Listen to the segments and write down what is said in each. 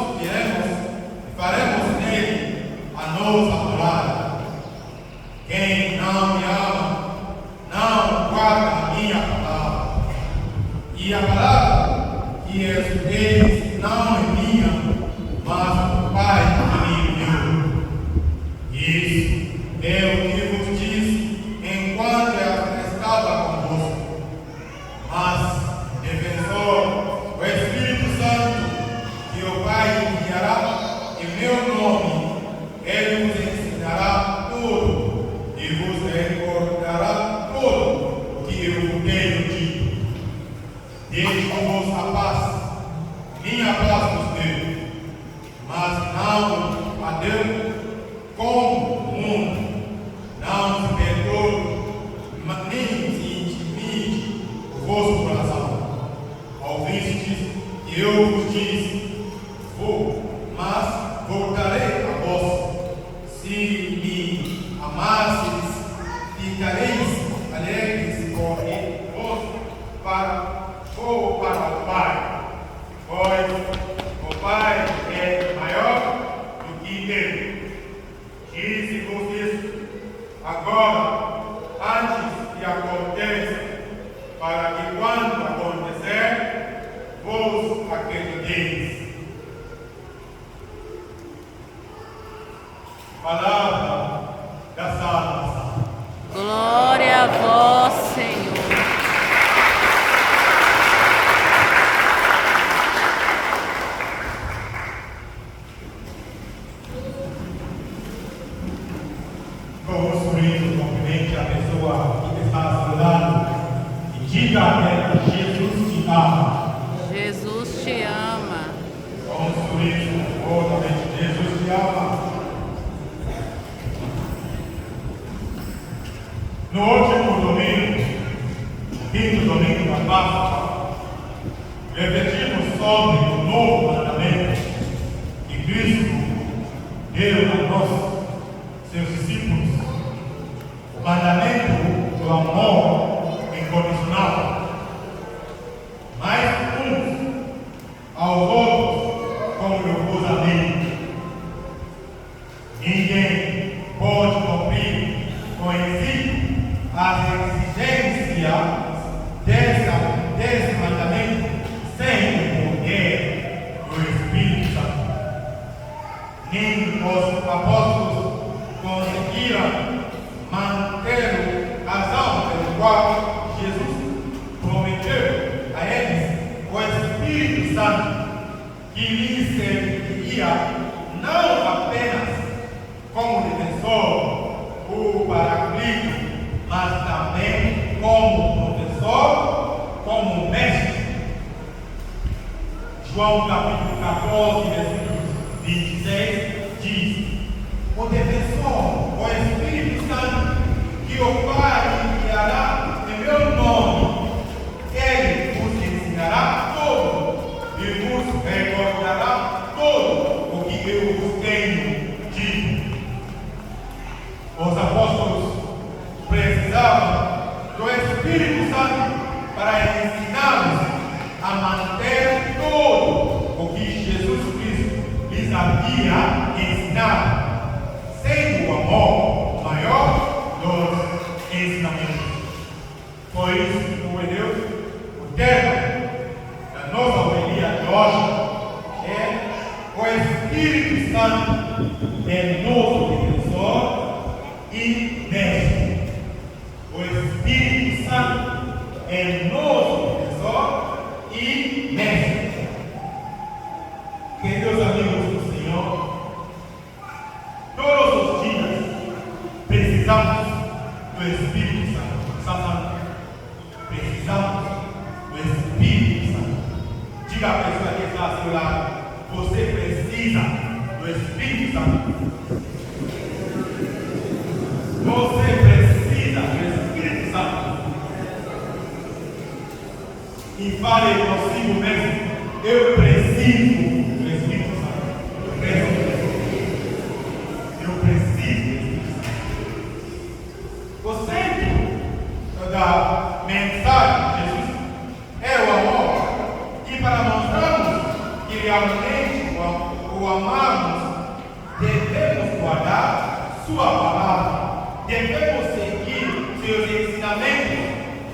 nós iremos e faremos nele a nossa morada. Quem não me ama, não guarda a minha palavra. E a palavra que escuteis não é minha, mas do Pai que me enviou. Isso eu que vos disse enquanto eu estava convosco. Mas defensor, o Espírito Santo, que o Pai enviará em meu nome, ele vos ensinará tudo e vos recordará tudo o que eu vos tenho dito. Deixo-vos a paz, minha paz vos deu, mas não a deu como o mundo. Não se perturbe, nem se intimide o vosso coração. Ouvistes que eu vos disse: vou, mas voltarei a vós. Se me amasseis, ficareis alegres convosco vou para o Pai, pois o Pai é maior do que eu. Disse-vos isso agora, antes que aconteça, para que quando acontecer, vos acrediteis. Palavra da salvação. Glória a vós, Senhor. Vamos sorrir, cumprimente a pessoa que está ao seu lado e diga a ela: Jesus te ama. Jesus te ama. Vamos sorrir, novamente: Jesus te ama. No último domingo, quinto domingo da Páscoa, refletimos sobre o novo mandamento que Cristo deu a nós, seus discípulos, o mandamento do amor incondicional. Mais uns aos outros como eu vos amei. Ninguém pode cumprir com si as exigências desse mandamento sem o poder do Espírito Santo. Nem os apóstolos conseguiram manter o razão pelo qual Jesus prometeu a eles o Espírito Santo, que lhes serviria não apenas como defensor, o paraclito, mas também como professor, como mestre. João capítulo 14, versículo 26 diz: o defensor, o Espírito Santo, que o Pai enviará em meu nome, ele vos ensinará tudo e vos recordará tudo o que eu vos tenho dito. Os apóstolos precisavam do Espírito Santo para ensiná-los a manter tudo o que Jesus Cristo lhes havia ensinado, sendo o amor maior dos ensinamentos. Por isso, meu Deus, o tema da nossa homilia de hoje é: o Espírito Santo é nosso defensor e mestre. O Espírito Santo é nosso defensor e mestre. Queridos amigos do Senhor, todos os dias precisamos do Espírito Santo. Precisamos do Espírito Santo. Diga à pessoa que está ao seu lado: você precisa do Espírito Santo. Você precisa do Espírito Santo. E fale consigo mesmo: eu preciso do Espírito Santo. Eu preciso do Espírito Santo. O centro da mensagem de Jesus é o amor. E para mostrarmos que realmente o amamos, devemos guardar sua palavra, devemos seguir seus ensinamentos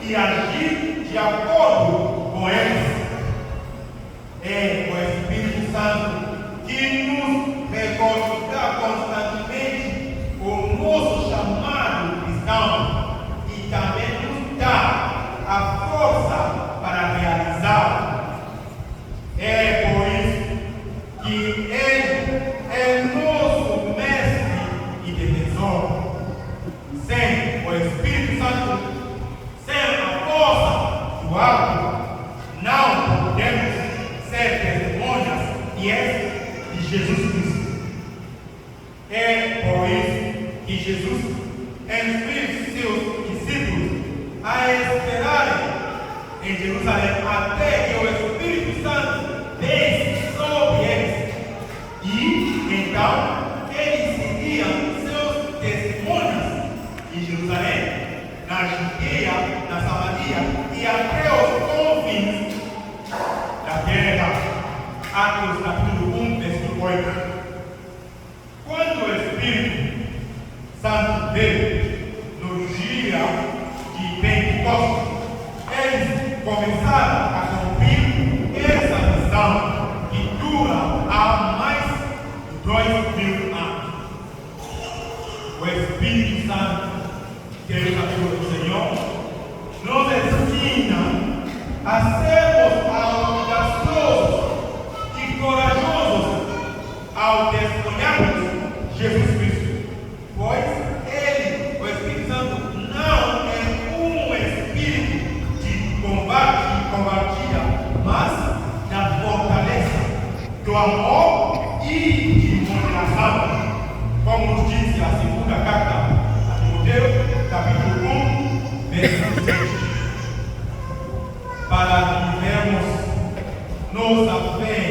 e agir de acordo com eles. É o Espírito Santo que nos recorda constantemente o nosso chamado cristão e também nos dá a força para realizá-lo. É por isso que Ele é nosso mestre e defensor. Sem o Espírito Santo, sem a força do alto, não podemos ser testemunhas fiéis de Jesus Cristo. É por isso que Jesus instruiu seus discípulos a esperarem em Jerusalém até que o Espírito Santo desça sobre eles. E então eles seriam seus testemunhas em Jerusalém, na Judeia, na Samaria e até os confins da terra. Atos capítulo 1, versículo 8. Quando o Espírito Santo veio no dia de Pentecostes, eles começaram a cumprir essa missão que dura há mais de 2000 anos. O Espírito Santo, que é o capítulo do Senhor, nos ensina a sermos audaciosos e corajosos ao testemunharmos Jesus Cristo, pois Ele, o Espírito Santo, não é um espírito de combatia, mas da fortaleza, do amor e de moderação, como nos diz a segunda carta a Timóteo, capítulo 1, versículo 6. Para vivermos nossa fé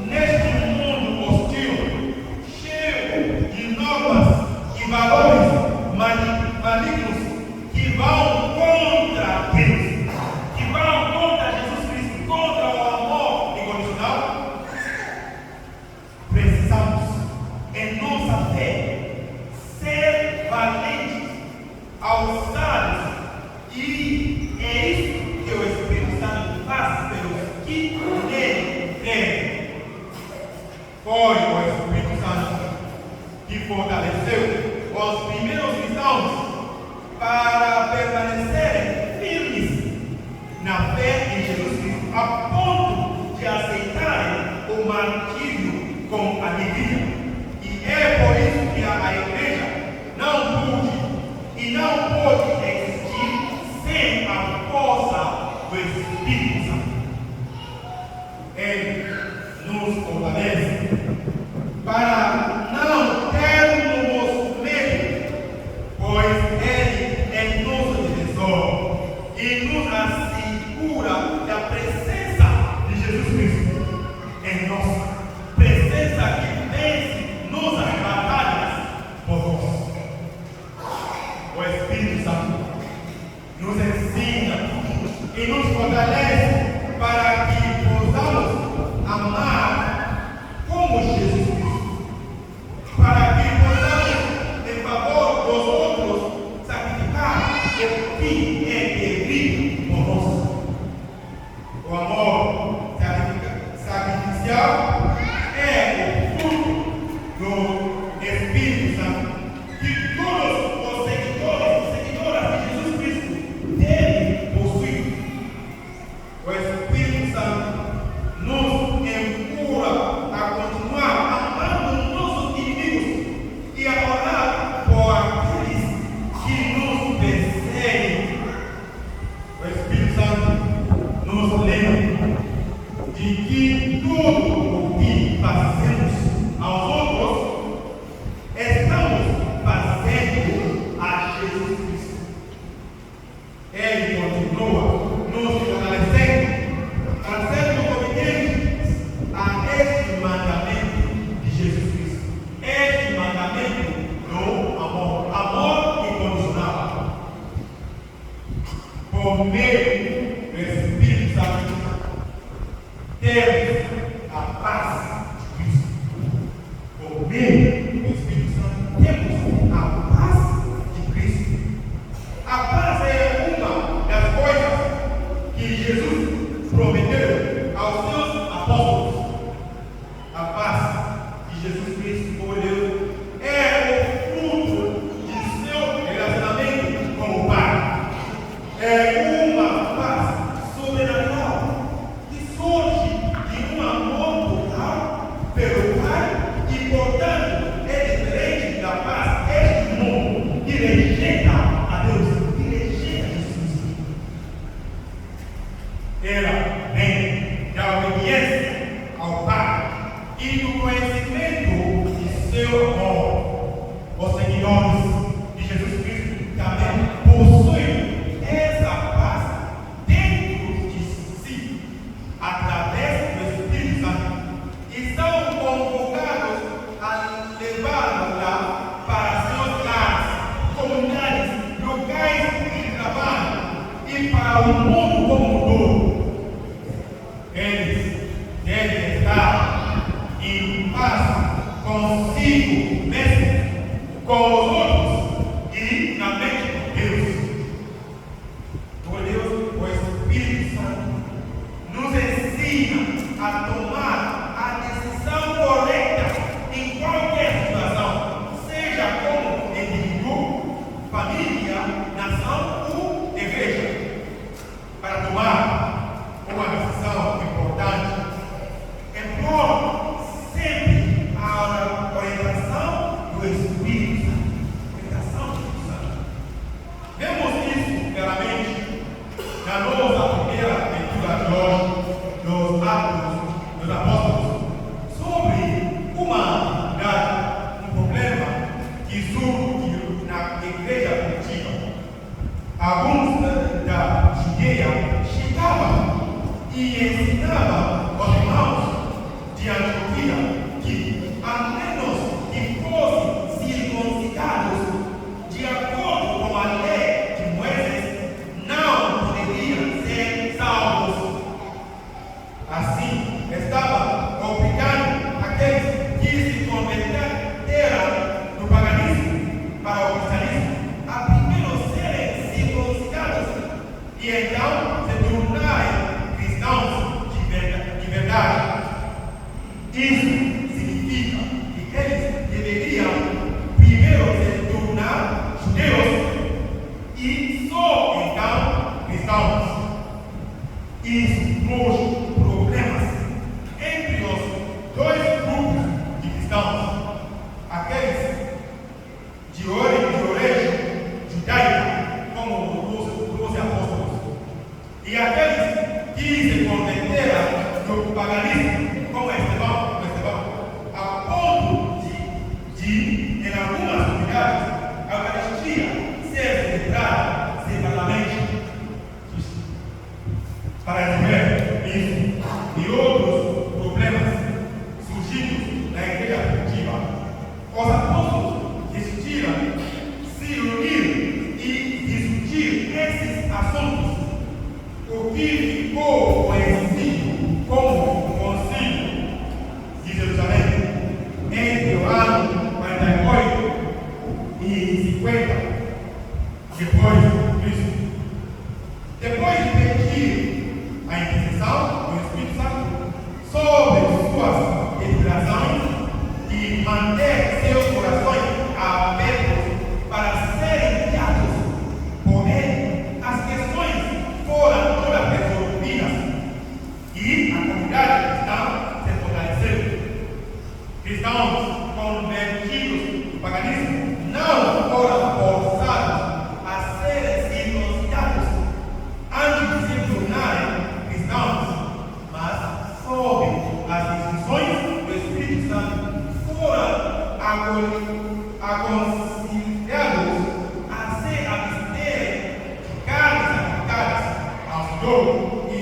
neste mundo hostil, cheio de normas e valores malignos que vão contra Deus, que vão contra Jesus Cristo, contra o amor incondicional. Precisamos, em nossa fé, ser valentes, ousados, e é isso que o Espírito Santo faz pelos que nele creem. Foi o Espírito Santo que fortaleceu os primeiros cristãos para permanecerem firmes na fé em Jesus Cristo, a ponto de aceitarem o martírio com alegria. E é por isso que a igreja não pode e não pode existir sem a força do Espírito Santo. Ele nos fortalece para não termos medo, pois Ele é nosso defensor e nos assegura da presença de Jesus Cristo em nós, presença que vence nossas batalhas por nós. O Espírito Santo nos ensina e nos fortalece para que possamos amar como Jesus Cristo, para que possamos, em favor dos outros, sacrificar o que é querido por nós. O amor sacrificial é o fruto do Espírito Santo, que todos os seguidores e seguidoras de Jesus Cristo devem possuir. O Espírito Santo nos empurra a continuar amando nossos inimigos e a orar por aqueles que nos perseguem. O Espírito Santo nos lembra de que tudo o que fazemos aos outros estamos fazendo a Jesus Cristo. Ele continua nos fortalecendo, trazendo obedientes a este mandamento de Jesus Cristo. Este mandamento do amor incondicional. Por meio do Espírito Santo, temos a paz de Cristo. que Jesus Cristo escolheu é o fruto de seu relacionamento com o Pai. É uma paz sobrenatural que surge de um amor total pelo Pai e, portanto, é diferente da paz deste mundo, que rejeita a Deus, que rejeita Jesus. Ela vem da obediência ao Pai e do conhecimento de seu amor. Os seguidores de Jesus Cristo também possuem essa paz dentro de si, através do Espírito Santo, e são convocados a levá-la para seus lares, comunidades, locais de trabalho e para o mundo como um todo. Eles devem estar em paz consigo mesmo, com os outros e na mente de Deus. Por Deus, o Espírito Santo nos ensina a tomar a decisão correta em qualquer situação, seja como indivíduo, família, nação ou igreja. Para tomar uma decisão importante, é bom sempre a orientação do Espírito Santo. Vemos isso claramente na nossa primeira leitura de hoje, dos Atos dos Apóstolos, sobre uma unidade, um problema que surge na igreja primitiva. Alguns da Judeia chegavam e ensinavam aos irmãos de Antioquia que, a menos que fossem circuncidados de acordo com a lei de Moisés, não poderiam ser salvos. Assim, estava obrigando aqueles que se converteram do paganismo para o cristianismo a primeiro serem circuncidados e então se tornarem cristãos de verdade. Isso significa que eles deveriam primeiro se tornar judeus e só então cristãos. Isso trouxe problemas entre os dois grupos de cristãos, aqueles de origem judaica, como os 12 apóstolos, e aqueles que se converteram do paganismo, como Estevão, a ponto de em algumas comunidades, a Eucaristia ser celebrada separadamente. Para resolver isso e outros problemas surgidos na igreja primitiva, os apóstolos decidiram se reunir e discutir esses assuntos, o que ficou conhecido como o Concílio de Jerusalém, entre o ano 48 e 50 depois de Cristo. Depois de pedir a intercessão do Espírito Santo sobre suas deliberações e manter seus corações abertos para serem guiados por ele, as questões foram todas resolvidas e a comunidade cristã se fortaleceu. Cristãos convertidos do paganismo não foram forçados a serem circuncidados antes de se tornarem cristãos, mas sob as instruções do Espírito Santo foram aconselhados a se absterem de carnes sacrificadas ao Senhor e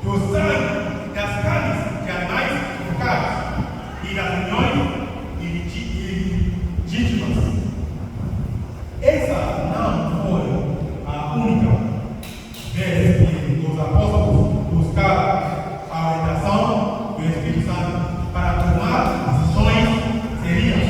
do sangue das carnes de animais sacrificados e das uniões ilegítimas. Essa não foi a única vez que os apóstolos buscaram a orientação do Espírito Santo para tomar decisões serias.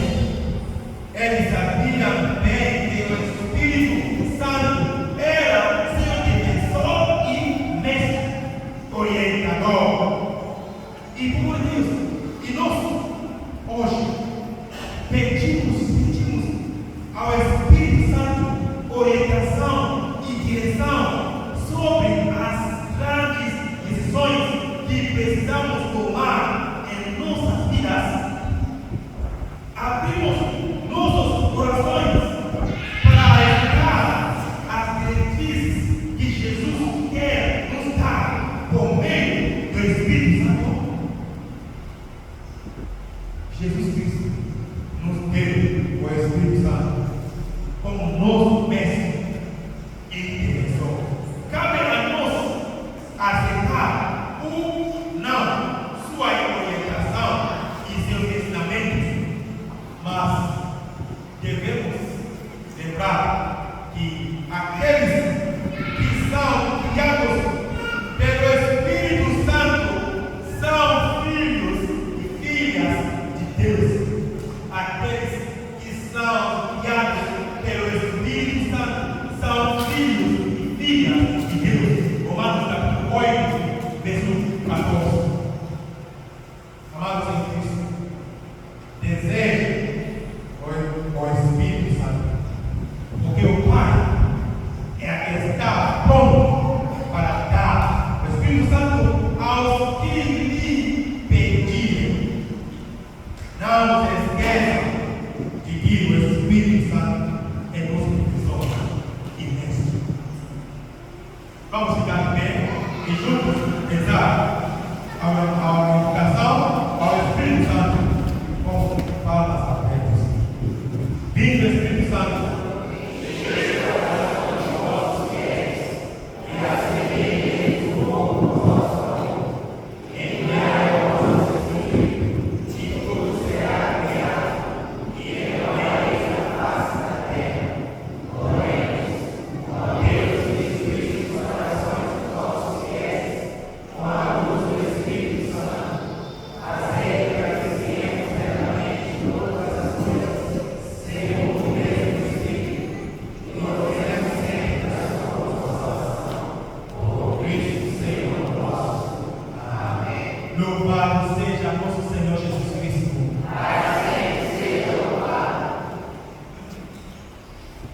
Jesus Cristo nos deu o Espírito Santo como nosso mestre e diretor. Cabe a nós aceitar ou não sua orientação e seus ensinamentos, mas devemos lembrar que aqueles que são criados pelo Espírito Santo são filhos e filhas de Deus. Aqueles que são criados pelo Espírito Santo são filhos e filhas de Deus. Romanos capítulo 8, verso 14. Amados em Cristo, desejo o Espírito Santo, porque o Pai está pronto para dar o Espírito Santo aos que lhe pedirem. Não se esqueçam de que o Espírito Santo é nosso professor e mestre. Vamos ficar de pé e juntos rezar a invocação ao Espírito Santo com palavras abertas. Vindo o Espírito Santo. Louvado seja nosso Senhor Jesus.